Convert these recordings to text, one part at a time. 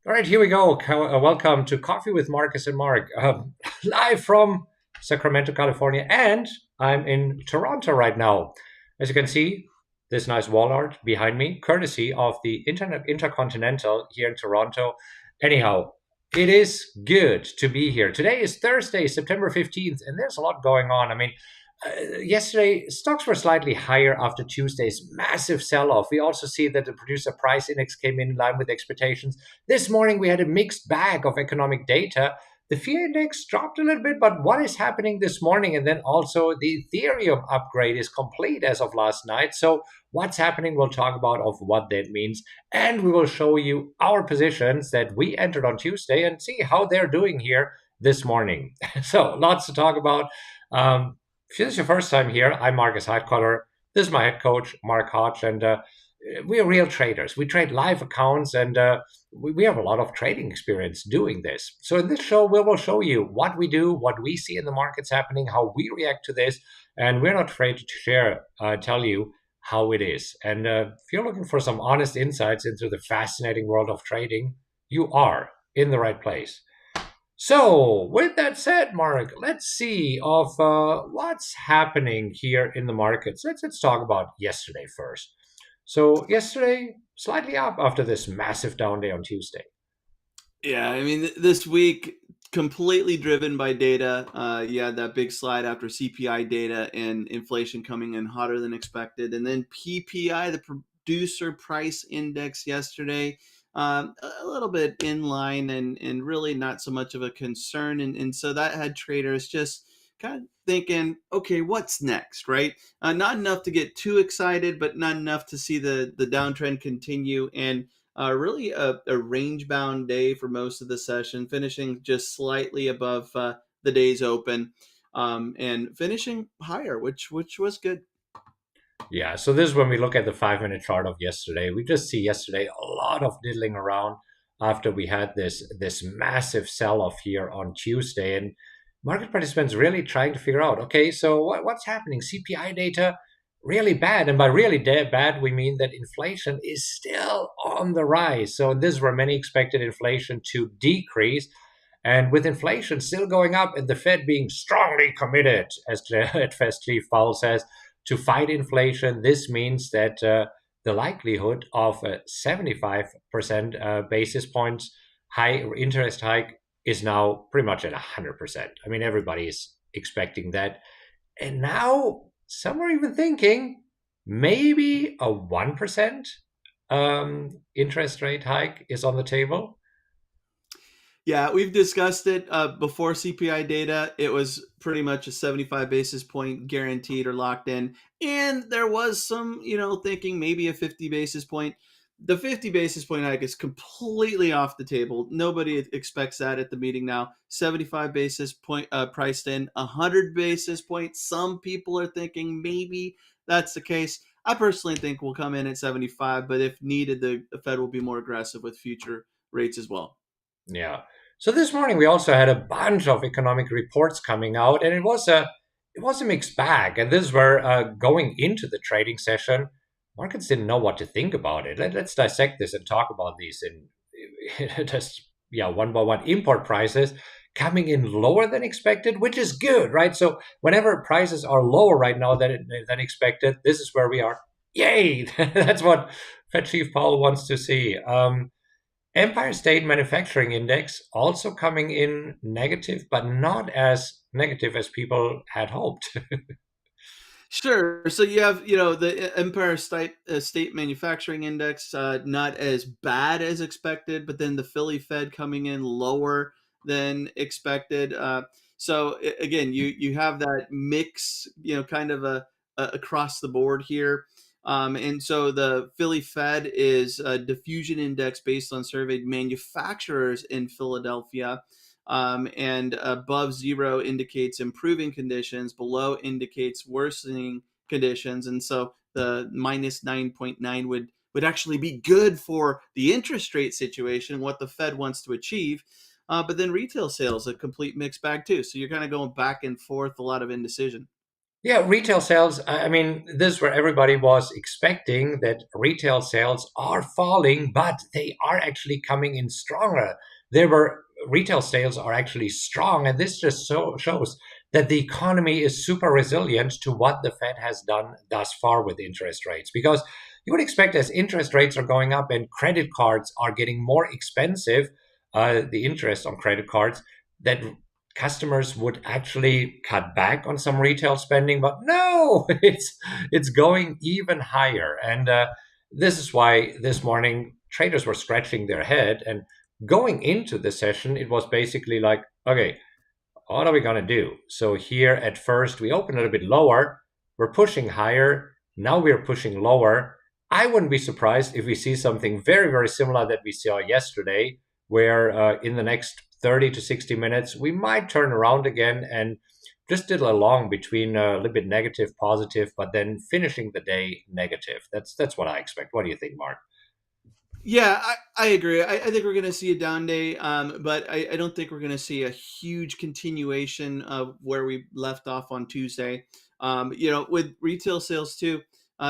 All right, here we go. Welcome to Coffee with Marcus and Mark, live from Sacramento, California, and I'm in Toronto right now. As you can see, this nice wall art behind me, courtesy of the Intercontinental here in Toronto. Anyhow, it is good to be here. Today is Thursday, September 15th, and there's a lot going on. Yesterday, stocks were slightly higher after Tuesday's massive sell off. We also see that the producer price index came in line with expectations. This morning, we had a mixed bag of economic data. The fear index dropped a little bit, but what is happening this morning? And then also, the Ethereum upgrade is complete as of last night. So, what's happening? We'll talk about of what that means, and we will show you our positions that we entered on Tuesday and see how they're doing here this morning. So, lots to talk about. If this is your first time here, I'm Markus Heitkoetter. This is my head coach, Mark Hodge, and we are real traders. We trade live accounts, and we have a lot of trading experience doing this. So in this show, we will show you what we do, what we see in the markets happening, how we react to this, and we're not afraid to tell you how it is. And if you're looking for some honest insights into the fascinating world of trading, you are in the right place. So, with that said, Mark, let's see of what's happening here in the markets. Let's talk about yesterday first. So, yesterday slightly up after this massive down day on Tuesday. Yeah, I mean, this week completely driven by data. You had that big slide after CPI data and inflation coming in hotter than expected, and then PPI, the producer price index yesterday, a little bit in line and really not so much of a concern, and so that had traders just kind of thinking, okay, what's next, right? Not enough to get too excited, but not enough to see the downtrend continue. And really a range bound day for most of the session, finishing just slightly above the day's open, and finishing higher, which was good. Yeah, so this is when we look at the 5 minute chart of yesterday. We just see yesterday a lot of diddling around after we had this massive sell off here on Tuesday, and market participants really trying to figure out, okay, so what's happening? CPI data really bad, and by really bad we mean that inflation is still on the rise. So this is where many expected inflation to decrease. And with inflation still going up and the Fed being strongly committed, as Chief Powell says, to fight inflation, this means that the likelihood of a 75% basis points high interest hike is now pretty much at 100%. I mean, everybody is expecting that. And now some are even thinking maybe a 1% interest rate hike is on the table. Yeah, we've discussed it before CPI data. It was pretty much a 75 basis point guaranteed or locked in. And there was some, thinking maybe a 50 basis point. The 50 basis point hike is completely off the table. Nobody expects that at the meeting now. 75 basis point priced in, 100 basis points. Some people are thinking maybe that's the case. I personally think we'll come in at 75, but if needed, the Fed will be more aggressive with future rates as well. Yeah. So this morning we also had a bunch of economic reports coming out, and it was a mixed bag. And this is where going into the trading session, markets didn't know what to think about it. Let's dissect this and talk about these in just one by one. Import prices coming in lower than expected, which is good, right? So whenever prices are lower right now than expected, this is where we are. Yay! That's what Fed Chief Powell wants to see. Empire State Manufacturing Index also coming in negative, but not as negative as people had hoped. Sure. So you have, the Empire State Manufacturing Index, not as bad as expected, but then the Philly Fed coming in lower than expected. Again, you have that mix, kind of a across the board here. And so the Philly Fed is a diffusion index based on surveyed manufacturers in Philadelphia. And above zero indicates improving conditions, below indicates worsening conditions. And so the minus 9.9 would actually be good for the interest rate situation, what the Fed wants to achieve. But then retail sales, a complete mixed bag too. So you're kind of going back and forth, a lot of indecision. Yeah, retail sales. I mean, this is where everybody was expecting that retail sales are falling, but they are actually coming in stronger. There were retail sales are actually strong, and this just shows that the economy is super resilient to what the Fed has done thus far with interest rates. Because you would expect as interest rates are going up and credit cards are getting more expensive, the interest on credit cards, that customers would actually cut back on some retail spending, but no, it's going even higher. And this is why this morning traders were scratching their head. And going into the session, it was basically like, okay, what are we going to do? So here at first, we open a little bit lower. We're pushing higher. Now we're pushing lower. I wouldn't be surprised if we see something very, very similar that we saw yesterday, where in the next 30 to 60 minutes, we might turn around again and just diddle along between a little bit negative, positive, but then finishing the day negative. That's what I expect. What do you think, Mark? Yeah, I agree. I think we're going to see a down day, but I don't think we're going to see a huge continuation of where we left off on Tuesday. With retail sales too,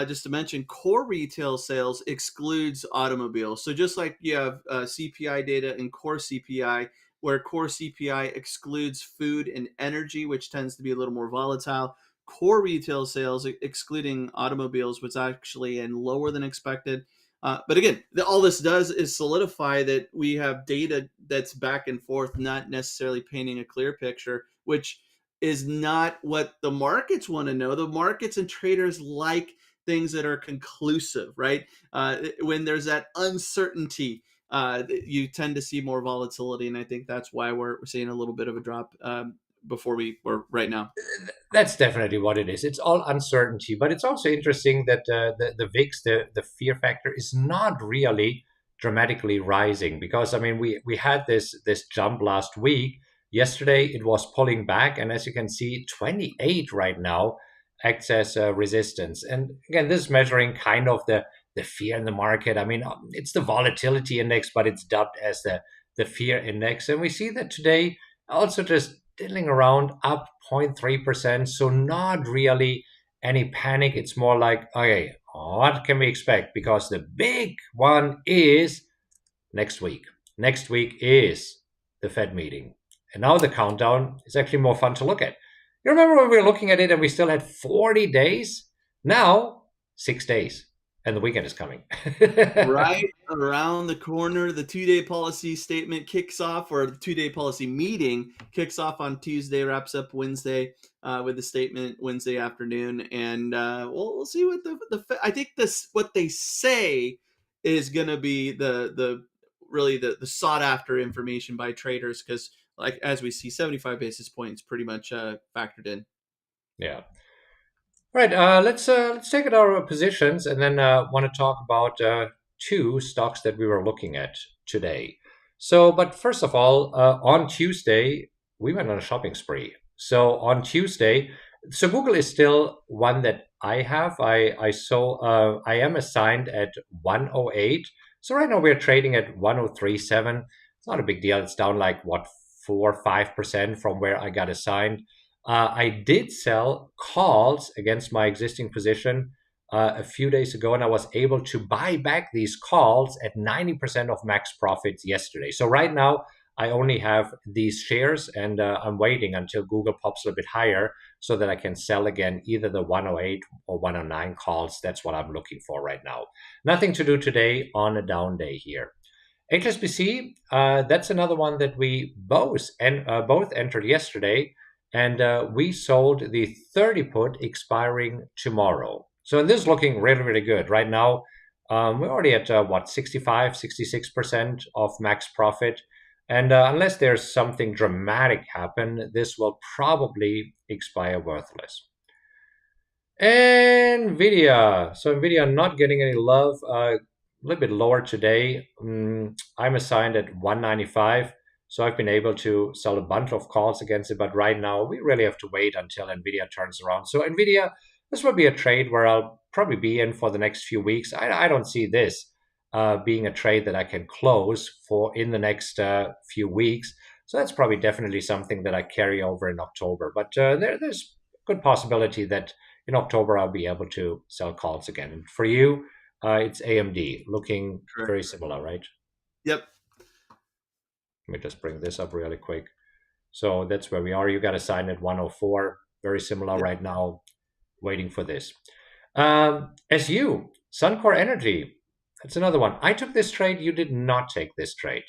just to mention, core retail sales excludes automobiles. So just like you have CPI data and core CPI, where core CPI excludes food and energy, which tends to be a little more volatile. Core retail sales, excluding automobiles, was actually in lower than expected. But again, all this does is solidify that we have data that's back and forth, not necessarily painting a clear picture, which is not what the markets want to know. The markets and traders like things that are conclusive, right? When there's that uncertainty, you tend to see more volatility, and I think that's why we're seeing a little bit of a drop before we were right now. That's definitely what it is. It's all uncertainty, but it's also interesting that the VIX, the fear factor, is not really dramatically rising because I mean we had this jump last week. Yesterday it was pulling back, and as you can see, 28 right now acts as a resistance. And again, this is measuring kind of the fear in the market. I mean, it's the volatility index, but it's dubbed as the fear index, and we see that today also just diddling around up 0.3%. So not really any panic. It's more like, okay, what can we expect? Because the big one is next week. Next week is the Fed meeting. And now the countdown is actually more fun to look at. You remember when we were looking at it and we still had 40 days? Now, 6 days. And the weekend is coming. Right around the corner, the 2-day policy statement kicks off, or the 2-day policy meeting kicks off on Tuesday, wraps up Wednesday with the statement Wednesday afternoon, and we'll see what I think this what they say is going to be the really the sought after information by traders, because like as we see, 75 basis points pretty much factored in. Yeah. Right. Let's take out our positions, and then want to talk about two stocks that we were looking at today. So, but first of all, on Tuesday we went on a shopping spree. So on Tuesday, so Google is still one that I have. I am assigned at 108. So right now we're trading at 103.7. It's not a big deal. It's down like what 4 or 5% from where I got assigned. I did sell calls against my existing position a few days ago, and I was able to buy back these calls at 90% of max profits yesterday. So right now, I only have these shares, and I'm waiting until Google pops a little bit higher so that I can sell again either the 108 or 109 calls. That's what I'm looking for right now. Nothing to do today on a down day here. HSBC, that's another one that we both entered yesterday, and we sold the 30 put expiring tomorrow. So this is looking really, really good. Right now, we're already at what, 65, 66% of max profit. And unless there's something dramatic happen, this will probably expire worthless. NVIDIA. So NVIDIA not getting any love. A little bit lower today. I'm assigned at 195. So I've been able to sell a bunch of calls against it. But right now, we really have to wait until NVIDIA turns around. So NVIDIA, this will be a trade where I'll probably be in for the next few weeks. I don't see this being a trade that I can close for in the next few weeks. So that's probably definitely something that I carry over in October. But there's good possibility that in October I'll be able to sell calls again. And for you, it's AMD looking Correct. very similar, right? Yep. Let me just bring this up really quick. So that's where we are. You got a sign at 104, very similar Yep. right now, waiting for this. SU, Suncor Energy, that's another one. I took this trade. You did not take this trade.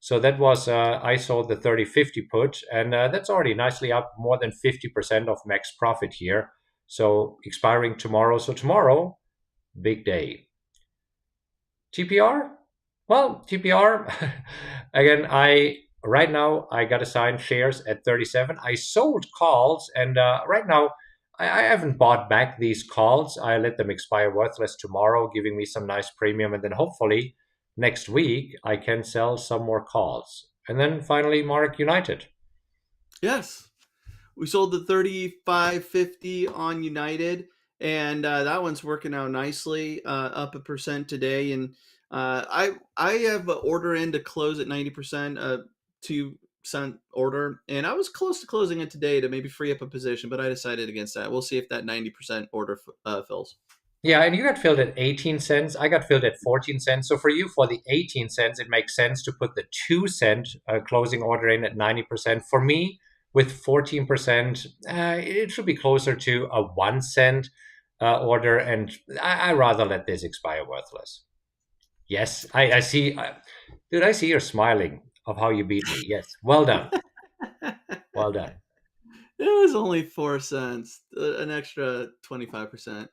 So that was, I sold the 30-50 put, and that's already nicely up more than 50% of max profit here. So expiring tomorrow. So tomorrow, big day. TPR? Well, TPR, again, right now I got assigned shares at 37. I sold calls, and right now I haven't bought back these calls. I let them expire worthless tomorrow, giving me some nice premium, and then hopefully next week I can sell some more calls. And then finally, Mark United. Yes. We sold the 35.50 on United, and that one's working out nicely, up 1% today. And I have an order in to close at 90%, 2-cent order, and I was close to closing it today to maybe free up a position, but I decided against that. We'll see if that 90% order fills. Yeah, and you got filled at 18 cents. I got filled at 14 cents. So for you, for the 18 cents, it makes sense to put the 2 cent closing order in at 90%. For me, with 14%, it should be closer to a 1 cent order. And I rather let this expire worthless. Yes, I see. Dude, I see you're smiling of how you beat me. Yes, well done. Well done. It was only 4 cents, an extra 25%.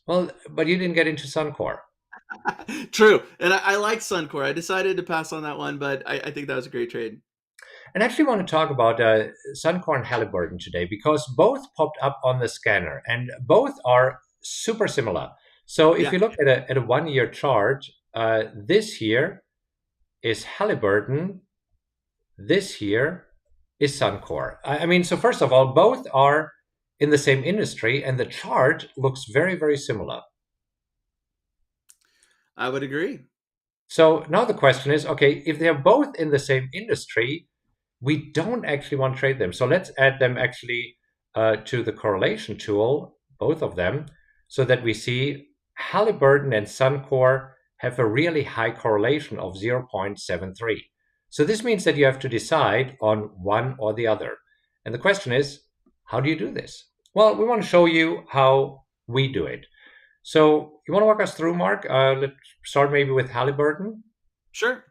Well, but you didn't get into Suncor. True. And I like Suncor. I decided to pass on that one, but I think that was a great trade. And I actually want to talk about Suncor and Halliburton today because both popped up on the scanner and both are super similar. So if Yeah. you look at a 1 year chart, this here is Halliburton, this here is Suncor. I mean, so first of all, both are in the same industry and the chart looks very, very similar. I would agree. So now the question is, okay, if they're both in the same industry, we don't actually want to trade them. So let's add them actually to the correlation tool, both of them, so that we see Halliburton and Suncor have a really high correlation of 0.73. So this means that you have to decide on one or the other. And the question is, how do you do this? Well, we want to show you how we do it. So you want to walk us through, Mark? Let's start maybe with Halliburton. Sure.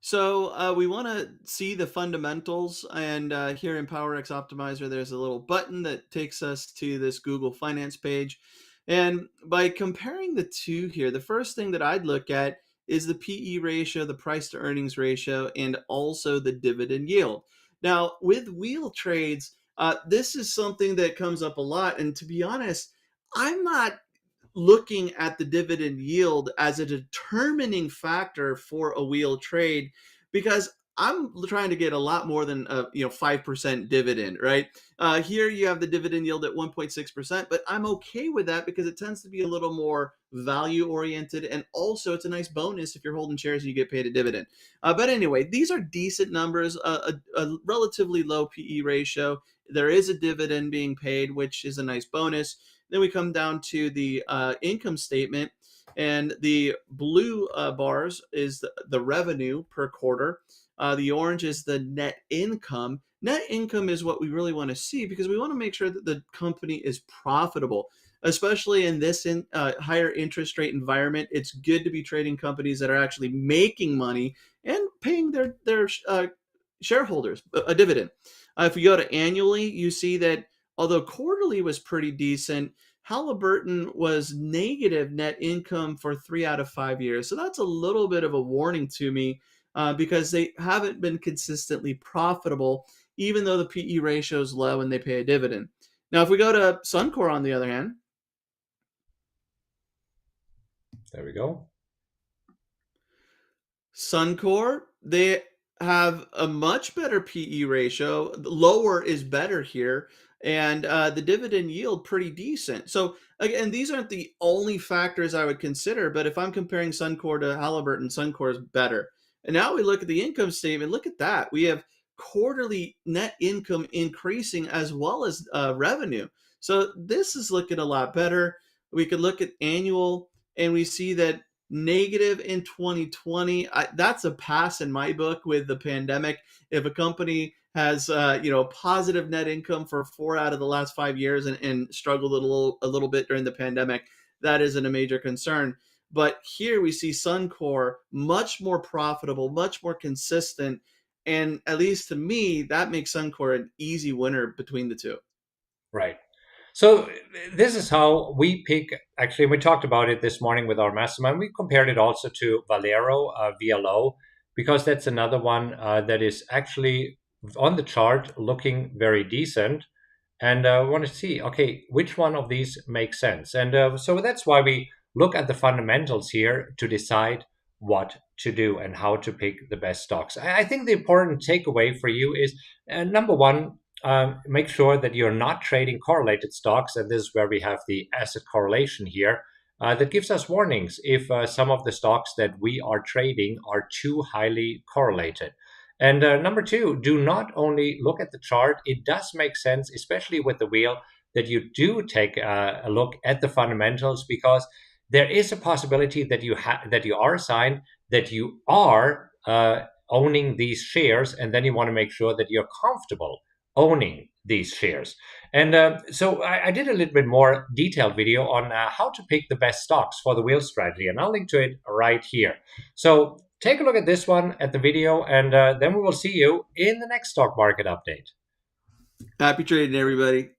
So we want to see the fundamentals, and here in PowerX Optimizer, there's a little button that takes us to this Google Finance page. And by comparing the two here, the first thing that I'd look at is the PE ratio, the price to earnings ratio, and also the dividend yield. Now, with wheel trades, this is something that comes up a lot. And to be honest, I'm not looking at the dividend yield as a determining factor for a wheel trade because I'm trying to get a lot more than a 5% dividend, right? Here you have the dividend yield at 1.6%, but I'm okay with that because it tends to be a little more value oriented, and also it's a nice bonus if you're holding shares and you get paid a dividend. But anyway, these are decent numbers, a relatively low PE ratio. There is a dividend being paid, which is a nice bonus. Then we come down to the income statement, and the blue bars is the revenue per quarter. The orange is the net income. Net income is what we really want to see because we want to make sure that the company is profitable, especially in this higher interest rate environment. It's good to be trading companies that are actually making money and paying their shareholders a dividend. If you go to annually, you see that although quarterly was pretty decent, Halliburton was negative net income for 3 out of 5 years. So that's a little bit of a warning to me because they haven't been consistently profitable, even though the PE ratio is low and they pay a dividend. Now, if we go to Suncor, on the other hand, There we go. Suncor, they have a much better PE ratio. Lower is better here, and the dividend yield pretty decent. So again, these aren't the only factors I would consider, but if I'm comparing Suncor to Halliburton, Suncor is better. And now we look at the income statement. Look at that. We have quarterly net income increasing as well as revenue. So this is looking a lot better. We could look at annual, and we see that negative in 2020. That's a pass in my book with the pandemic. If a company has positive net income for 4 out of the last 5 years and struggled a little bit during the pandemic, that isn't a major concern. But here we see Suncor much more profitable, much more consistent, and at least to me, that makes Suncor an easy winner between the two. Right. So this is how we pick. Actually, we talked about it this morning with our mastermind. We compared it also to Valero VLO, because that's another one that is actually on the chart looking very decent. And we want to see, okay, which one of these makes sense. And so that's why we look at the fundamentals here to decide what to do and how to pick the best stocks. I think the important takeaway for you is number one, make sure that you're not trading correlated stocks. And this is where we have the asset correlation here that gives us warnings if some of the stocks that we are trading are too highly correlated. And number two, do not only look at the chart. It does make sense, especially with the wheel, that you do take a look at the fundamentals, because there is a possibility that you are assigned, that you are owning these shares, and then you want to make sure that you're comfortable owning these shares. And so I did a little bit more detailed video on how to pick the best stocks for the wheel strategy, and I'll link to it right here. So take a look at this one, at the video, and then we will see you in the next stock market update. Happy trading, everybody.